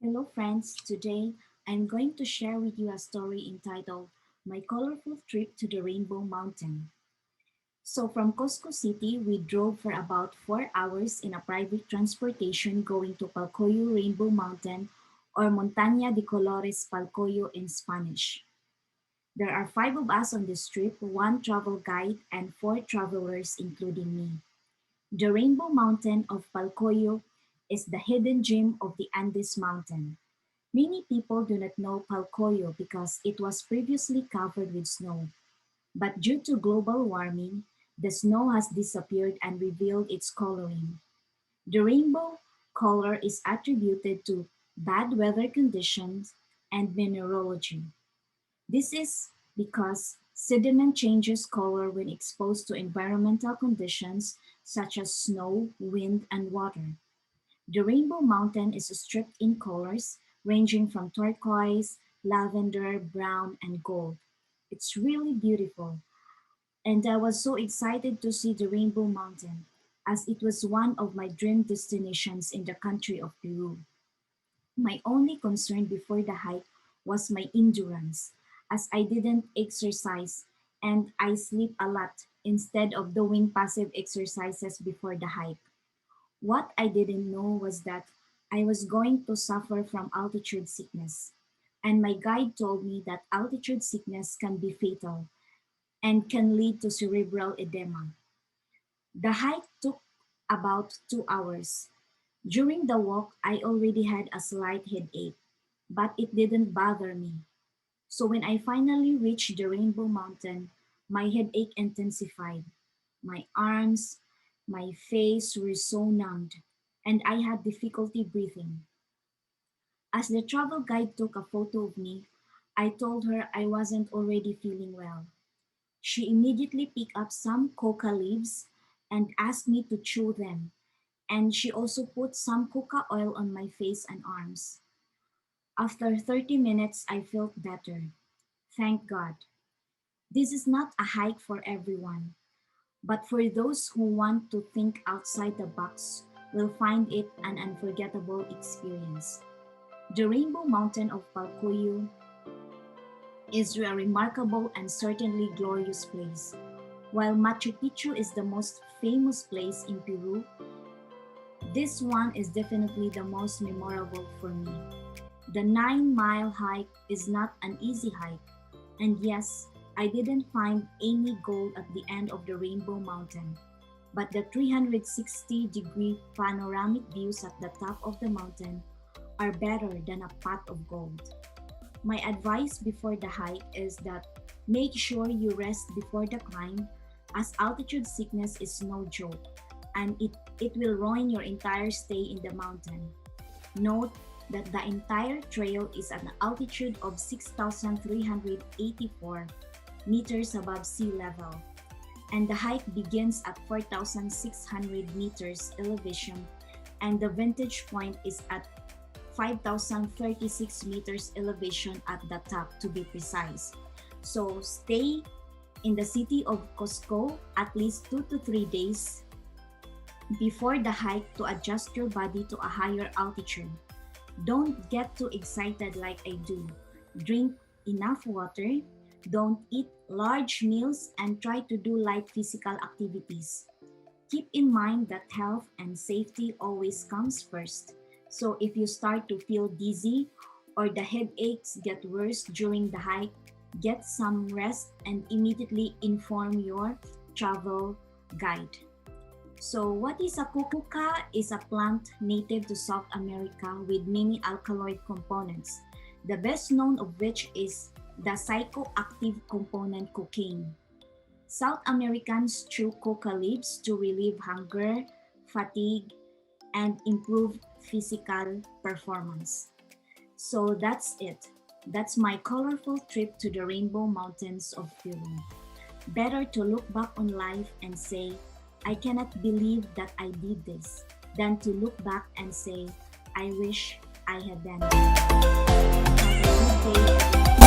Hello, friends. Today I'm going to share with you a story entitled My Colorful Trip to the Rainbow Mountain. So, from Cusco City, we drove for about 4 hours in a private transportation going to Palcoyo Rainbow Mountain or Montaña de Colores Palcoyo in Spanish. There are five of us on this trip, one travel guide, and four travelers, including me. The Rainbow Mountain of Palcoyo is the hidden gem of the Andes Mountain. Many people do not know Palcoyo because it was previously covered with snow, but due to global warming, the snow has disappeared and revealed its coloring. The rainbow color is attributed to bad weather conditions and mineralogy. This is because sediment changes color when exposed to environmental conditions such as snow, wind, and water. The Rainbow Mountain is stripped in colors ranging from turquoise, lavender, brown, and gold. It's really beautiful, and I was so excited to see the Rainbow Mountain as it was one of my dream destinations in the country of Peru. My only concern before the hike was my endurance, as I didn't exercise and I sleep a lot instead of doing passive exercises before the hike. What I didn't know was that I was going to suffer from altitude sickness. And my guide told me that altitude sickness can be fatal and can lead to cerebral edema. The hike took about 2 hours. During the walk, I already had a slight headache, but it didn't bother me. So when I finally reached the Rainbow Mountain, my headache intensified. My arms, my face were so numbed, and I had difficulty breathing. As the travel guide took a photo of me, I told her I wasn't already feeling well. She immediately picked up some coca leaves and asked me to chew them, and she also put some coca oil on my face and arms. After 30 minutes, I felt better. Thank God. This is not a hike for everyone, but for those who want to think outside the box, will find it an unforgettable experience. The Rainbow Mountain of Palcoyo is a remarkable and certainly glorious place. While Machu Picchu is the most famous place in Peru, this one is definitely the most memorable for me. The 9-mile hike is not an easy hike, and yes, I didn't find any gold at the end of the Rainbow Mountain, but the 360-degree panoramic views at the top of the mountain are better than a pot of gold. My advice before the hike is that make sure you rest before the climb, as altitude sickness is no joke and it will ruin your entire stay in the mountain. Note that the entire trail is at an altitude of 6,384 meters above sea level, and the hike begins at 4,600 meters elevation, and the vantage point is at 5,036 meters elevation at the top, to be precise. So stay in the city of Cusco at least 2 to 3 days before the hike to adjust your body to a higher altitude. Don't get too excited like I do. Drink enough water, don't eat large meals, and try to do light physical activities. Keep in mind that health and safety always comes first. So if you start to feel dizzy or the headaches get worse during the hike, get some rest and immediately inform your travel guide. So what is a kukuka? Is a plant native to South America with many alkaloid components, the best known of which is the psychoactive component cocaine. South Americans chew coca leaves to relieve hunger, fatigue, and improve physical performance. So that's it. That's my colorful trip to the Rainbow Mountains of Peru. Better to look back on life and say, I cannot believe that I did this, than to look back and say, I wish I had done it. Have a good day, everyone.